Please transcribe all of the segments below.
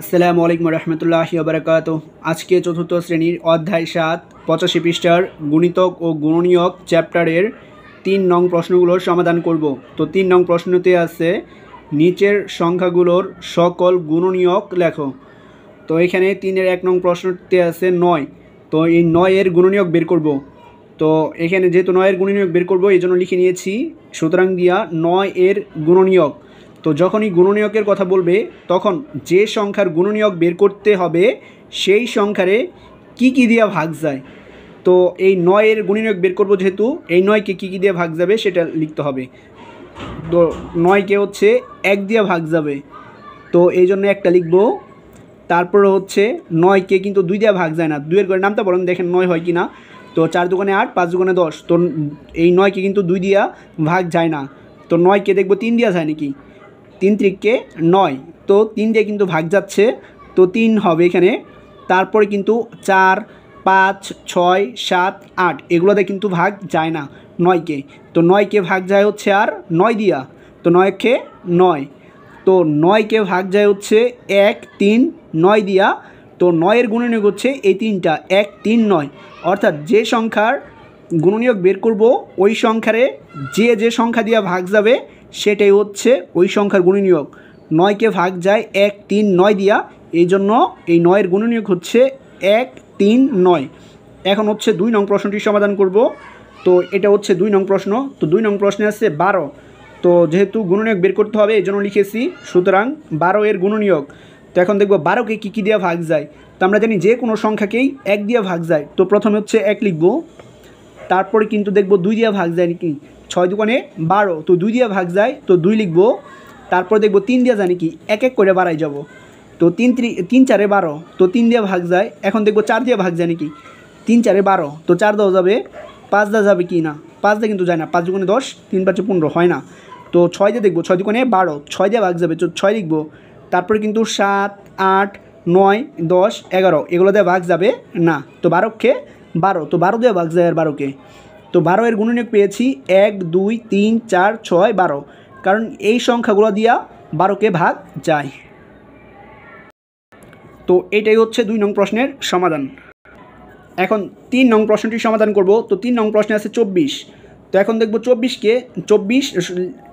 আসসালামু আলাইকুম রহমতুল্লাহি ওয়া বারাকাতুহু। আজকে চতুর্থ শ্রেণীর অধ্যায় ৭ ৮৫ পৃষ্ঠার গুণিতক ও গুণনীয়ক চ্যাপ্টারের ৩ নং প্রশ্নগুলোর সমাধান করব। তো ৩ নং প্রশ্নতে আছে নিচের সংখ্যাগুলোর সকল গুণনীয়ক লেখো। তো এখানে ৩-এর ১ নং প্রশ্নতে আছে ৯। তো এই ৯-এর গুণনীয়ক বের করব। তো এখানে যেহেতু ৯-এর গুণনীয়ক বের করব এই জন্য লিখে নিয়েছি সুতরাং দিয়া ৯-এর গুণনীয়ক। তো যখনই গুণনীয়কের কথা বলবে তখন যে সংখ্যার গুণনীয়ক বের করতে হবে সেই সংখ্যারে কি দিয়ে ভাগ যায়। তো এই ৯-এর গুণনীয়ক বের করব যেহেতু এই ৯কে কি দিয়ে ভাগ যাবে সেটা লিখতে হবে। তো ৯কে হচ্ছে ১ দিয়ে ভাগ যাবে, তো এই জন্য একটা লিখব। তারপরে হচ্ছে 9কে কিন্তু 2 দিয়ে ভাগ যায় না, 2-এর ঘরে নামতে পারেন দেখেন 9 হয় কি না। তো 4 দুগুণে 8, 5 দুগুণে 10। তো এই 9কে কিন্তু 2 দিয়া ভাগ যায় না। তো 9কে দেখব 3 দিয়া যায় নাকি, 3 × 9, তো 3 দিয়ে কিন্তু ভাগ যাচ্ছে, তো 3 হবে এখানে। তারপরে কিন্তু 4, 5, 6, 7, 8 এগুলোতে কিন্তু ভাগ যায় না 9কে। তো 9কে ভাগ যায় হচ্ছে আর 9 দিয়া, তো 9কে 9। তো 9কে ভাগ যায় হচ্ছে 1, 3, 9 দিয়া। তো 9-এর গুণনীয়ক হচ্ছে এই 3টা 1, 3, 9। অর্থাৎ যে সংখ্যার গুণনীয়ক বের করব ওই সংখ্যারে যে সংখ্যা দিয়া ভাগ যাবে সেটাই হচ্ছে ওই সংখ্যার গুণনীয়ক। 9কে ভাগ যায় 1, 3, 9 দিয়া, এই জন্য এই 9-এর গুণনীয়ক হচ্ছে 1, 3, 9। এখন হচ্ছে 2 নং প্রশ্নটি সমাধান করব। তো এটা হচ্ছে 2 নং প্রশ্ন। তো 2 নং প্রশ্নে আছে 12। তো যেহেতু গুণনীয়ক বের করতে হবে এই জন্য লিখেছি সুতরাং 12-এর গুণনীয়ক। তো এখন দেখব 12কে কী দিয়ে ভাগ যায়। তো আমরা জানি যে কোনো সংখ্যাকেই 1 দিয়ে ভাগ যায়। তো প্রথমে হচ্ছে 1 লিখব, তারপরে কিন্তু দেখব 2 দিয়ে ভাগ যায় নাকি, 6 দুগুণে 12, তো 2 দিয়ে ভাগ যায়, তো 2 লিখব। তারপর দেখব 3 দিয়ে যায় নাকি, এক এক করে বাড়াই যাব। তো 3 4 12, তো 3 দিয়ে ভাগ যায়। এখন দেখব 4 দিয়ে ভাগ যায় নাকি, 3 4 12, তো 4 দেওয়া যাবে, 5 দেওয়া যাবে কি না, 5 দিয়ে কিন্তু যায় না, 5 দুগুণে 10, 3 5 15 হয় না। তো 6 দিয়ে দেখব, 6 দুগুণে 12, 6 দিয়ে ভাগ যাবে, তো 6 লিখব। তারপরে কিন্তু 7, 8, 9, 10, 11 এগুলো দিয়ে ভাগ যাবে না। তো 12কে 12, তো 12 দিয়ে ভাগ যায় আর 12কে। তো 12-এর গুণনীয়ক পেয়েছি 1, 2, 3, 4, 6, 12, কারণ এই সংখ্যাগুলো দিয়া 12কে ভাগ যায়। তো এটাই হচ্ছে 2 নং প্রশ্নের সমাধান। এখন 3 নং প্রশ্নটি সমাধান করব। তো 3 নং প্রশ্নে আছে 24। তো এখন দেখব 24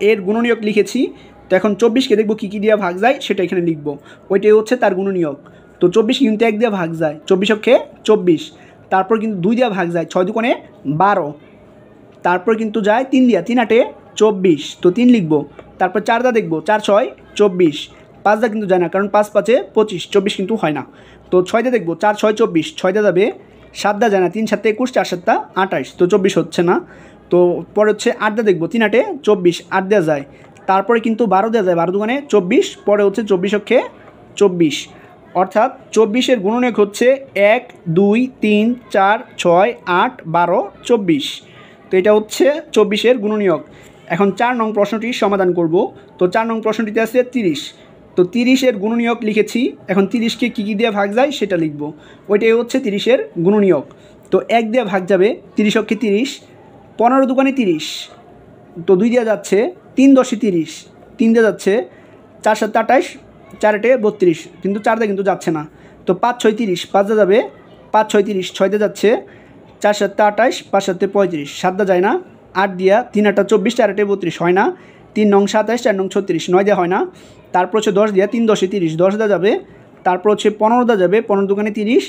এর গুণনীয়ক লিখেছি। তো এখন 24কে দেখব কী দিয়ে ভাগ যায় সেটা এখানে লিখব, ওইটাই হচ্ছে তার গুণনীয়ক। তো 24 কিন্তু 1 দিয়ে ভাগ যায়, 24 24, তারপর কিন্তু 2 দিয়ে ভাগ যায়, 6 দুগুণে 12, তারপর কিন্তু যায় 3 দিয়া, 3 8 24, তো 3 লিখব। তারপর 4 দা দেখব, 4 6 24, 5 দা কিন্তু যায় না কারণ 5 5 25, 24 কিন্তু হয় না। তো 6 দা দেখব, 4 6 24, 6 দা যাবে, 7 দা যায় না, 3 7 21, 4 7 28, তো 24 হচ্ছে না। তো পরে হচ্ছে 8 দা দেখব, 3 8 24, 8 দেওয়া যায়, তারপরে কিন্তু 12 দেওয়া যায়, 12 দুগুণে 24, পরে হচ্ছে 24 24, অর্থাৎ 24-এর গুণনীয়ক হচ্ছে 1, 2, 3, 4, 6, 8, 12, 24। তো এটা হচ্ছে 24-এর গুণনীয়ক। এখন 4 নং প্রশ্নটির সমাধান করব। তো 4 নং প্রশ্নটিতে আছে 30। তো 30-এর গুণনীয়ক লিখেছি। এখন 30কে কী দিয়ে ভাগ যায় সেটা লিখব, ওইটাই হচ্ছে 30-এর গুণনীয়ক। তো 1 দিয়ে ভাগ যাবে, 30 30, 15 দুগুণে 30, তো 2 দিয়ে যাচ্ছে, 3 10 30, 3 দিয়ে যাচ্ছে, 4 7 28, 4 8 32, কিন্তু 4 দিয়ে কিন্তু যাচ্ছে না। তো 5 6 30, 5 দিয়ে যাবে, 5 6 30, 6 দিয়ে যাচ্ছে, 4 7 28, 5 7 35, 7 দিয়ে যায় না, 8 দিয়া, 3 8 24, 4 8 32 হয় না, 3 9 27, 4 9 36, 9 দিয়ে হয় না। তারপর হচ্ছে 10 দিয়া, 3 10 30, 10 দিয়ে যাবে, তারপর হচ্ছে 15 দিয়ে যাবে, 15 দুগুণে 30,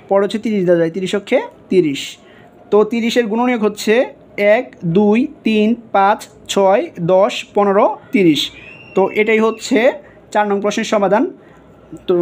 পরে হচ্ছে 30 দিয়ে যায়, 30 30। তো 30-এর গুণনীয়ক হচ্ছে 1 2 3 5 6 10 15 30। তো এটাই হচ্ছে 4 নং প্রশ্নের সমাধান। তো